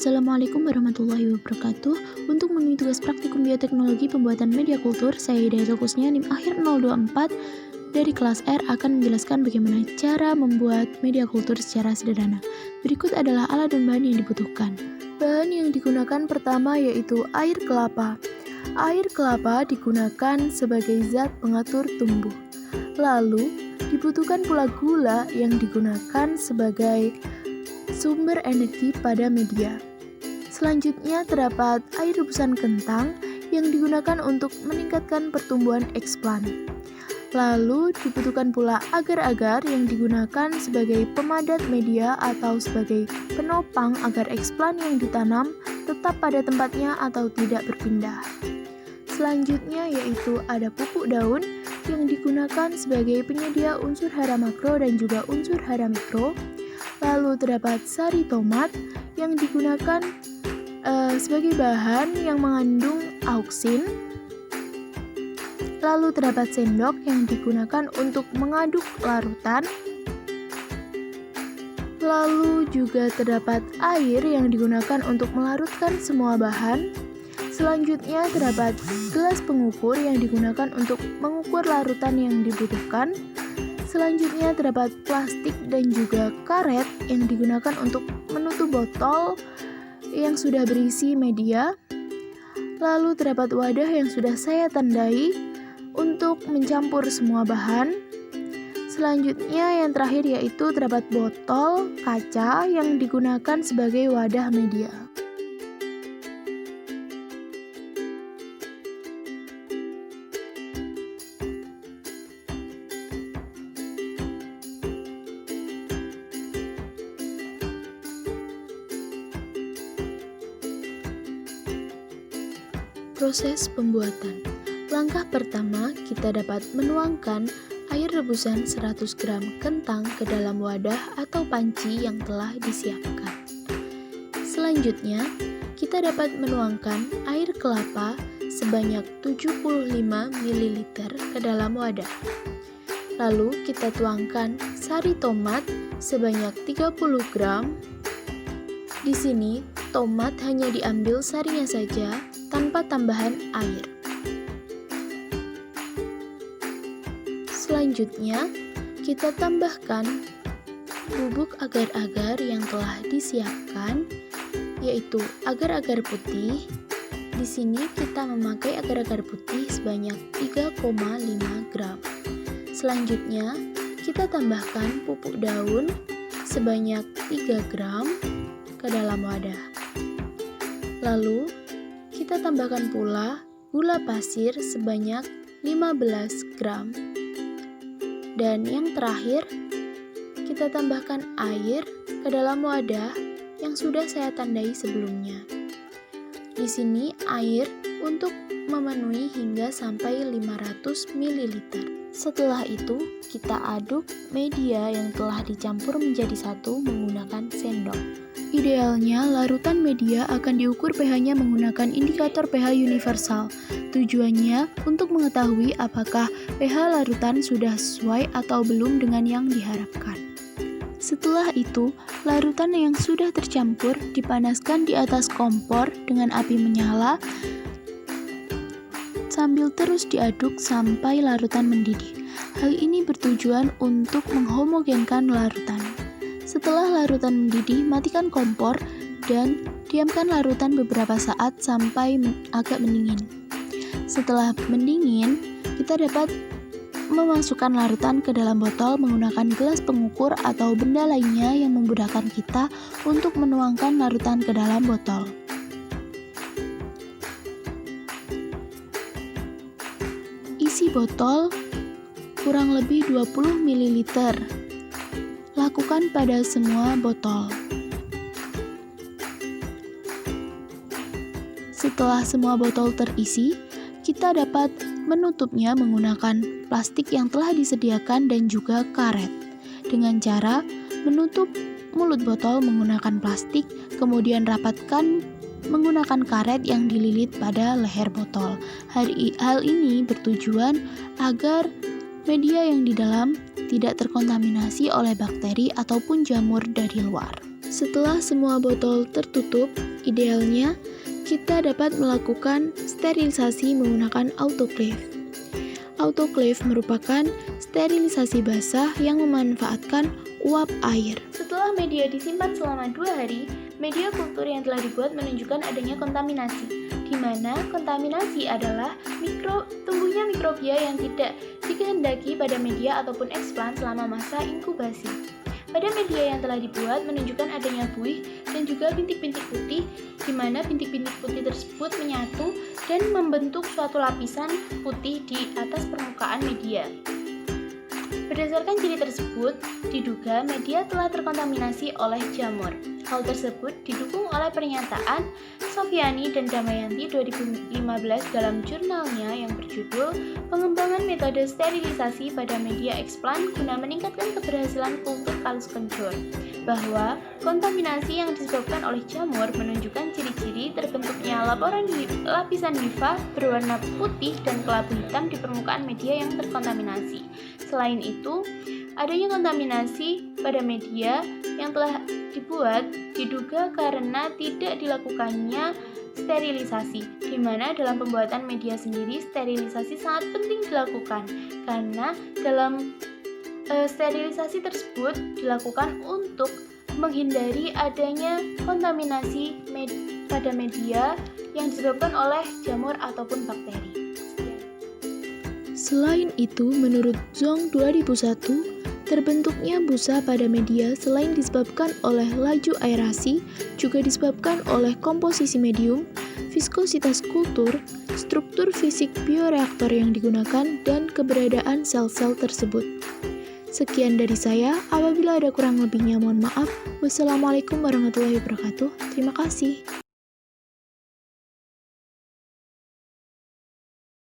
Assalamualaikum warahmatullahi wabarakatuh. Untuk memenuhi tugas praktikum bioteknologi pembuatan media kultur, saya Hidayatul Kusnia NIM akhir 024 dari kelas R akan menjelaskan bagaimana cara membuat media kultur secara sederhana. Berikut adalah alat dan bahan yang dibutuhkan. Bahan yang digunakan pertama yaitu air kelapa. Air kelapa digunakan sebagai zat pengatur tumbuh. Lalu, dibutuhkan pula gula yang digunakan sebagai sumber energi pada media. Selanjutnya terdapat air rebusan kentang yang digunakan untuk meningkatkan pertumbuhan eksplan. Lalu dibutuhkan pula agar-agar yang digunakan sebagai pemadat media atau sebagai penopang agar eksplan yang ditanam tetap pada tempatnya atau tidak berpindah. Selanjutnya yaitu ada pupuk daun yang digunakan sebagai penyedia unsur hara makro dan juga unsur hara mikro. Lalu terdapat sari tomat yang digunakan sebagai bahan yang mengandung auksin. Lalu terdapat sendok yang digunakan untuk mengaduk larutan. Lalu juga terdapat air yang digunakan untuk melarutkan semua bahan. Selanjutnya terdapat gelas pengukur yang digunakan untuk mengukur larutan yang dibutuhkan. Selanjutnya terdapat plastik dan juga karet yang digunakan untuk menutup botol yang sudah berisi media. Lalu terdapat wadah yang sudah saya tandai untuk mencampur semua bahan. Selanjutnya yang terakhir yaitu terdapat botol kaca yang digunakan sebagai wadah media. Proses pembuatan. Langkah pertama, kita dapat menuangkan air rebusan 100 gram kentang ke dalam wadah atau panci yang telah disiapkan. Selanjutnya, kita dapat menuangkan air kelapa sebanyak 75 ml ke dalam wadah. Lalu kita tuangkan sari tomat sebanyak 30 gram. Di sini, tomat hanya diambil sarinya saja tanpa tambahan air. Selanjutnya, kita tambahkan bubuk agar-agar yang telah disiapkan, yaitu agar-agar putih. Di sini kita memakai agar-agar putih sebanyak 3,5 gram. Selanjutnya, kita tambahkan pupuk daun sebanyak 3 gram ke dalam wadah. Lalu, kita tambahkan pula gula pasir sebanyak 15 gram. Dan yang terakhir, kita tambahkan air ke dalam wadah yang sudah saya tandai sebelumnya. Di sini air untuk memenuhi hingga sampai 500 ml. Setelah itu, kita aduk media yang telah dicampur menjadi satu menggunakan sendok. Idealnya, larutan media akan diukur pH-nya menggunakan indikator pH universal. Tujuannya untuk mengetahui apakah pH larutan sudah sesuai atau belum dengan yang diharapkan. Setelah itu, larutan yang sudah tercampur dipanaskan di atas kompor dengan api menyala sambil terus diaduk sampai larutan mendidih. Hal ini bertujuan untuk menghomogenkan larutan. Setelah larutan mendidih, matikan kompor dan diamkan larutan beberapa saat sampai agak mendingin. Setelah mendingin, kita dapat memasukkan larutan ke dalam botol menggunakan gelas pengukur atau benda lainnya yang memudahkan kita untuk menuangkan larutan ke dalam botol. Isi botol kurang lebih 20 ml. Lakukan pada semua botol. Setelah semua botol terisi, kita dapat menutupnya menggunakan plastik yang telah disediakan dan juga karet. Dengan cara menutup mulut botol menggunakan plastik, kemudian rapatkan menggunakan karet yang dililit pada leher botol. Hal ini bertujuan agar media yang di dalam tidak terkontaminasi oleh bakteri ataupun jamur dari luar. Setelah semua botol tertutup, Idealnya, kita dapat melakukan sterilisasi menggunakan autoclave. Autoclave merupakan sterilisasi basah yang memanfaatkan uap air. Setelah media disimpan selama 2 hari, media kultur yang telah dibuat menunjukkan adanya kontaminasi, di mana kontaminasi adalah tumbuhnya mikrobia yang tidak dikehendaki pada media ataupun eksplan selama masa inkubasi. Pada media yang telah dibuat menunjukkan adanya buih dan juga bintik-bintik putih, di mana bintik-bintik putih tersebut menyatu dan membentuk suatu lapisan putih di atas permukaan media. Berdasarkan ciri tersebut, diduga media telah terkontaminasi oleh jamur. Hal tersebut didukung oleh pernyataan Sofiani dan Damayanti 2015 dalam jurnalnya yang berjudul Pengembangan Metode Sterilisasi pada Media Eksplan guna meningkatkan keberhasilan kultur kalus kencur, bahwa kontaminasi yang disebabkan oleh jamur menunjukkan ciri-ciri terbentuknya lapisan hifa berwarna putih dan kelabu hitam di permukaan media yang terkontaminasi. Selain itu, adanya kontaminasi pada media yang telah dibuat diduga karena tidak dilakukannya sterilisasi, di mana dalam pembuatan media sendiri sterilisasi sangat penting dilakukan, karena dalam sterilisasi tersebut dilakukan untuk menghindari adanya kontaminasi pada media yang disebabkan oleh jamur ataupun bakteri. Selain itu, menurut Zhong 2001, terbentuknya busa pada media selain disebabkan oleh laju aerasi, juga disebabkan oleh komposisi medium, viskositas kultur, struktur fisik bioreaktor yang digunakan, dan keberadaan sel-sel tersebut. Sekian dari saya, apabila ada kurang lebihnya mohon maaf. Wassalamualaikum warahmatullahi wabarakatuh. Terima kasih.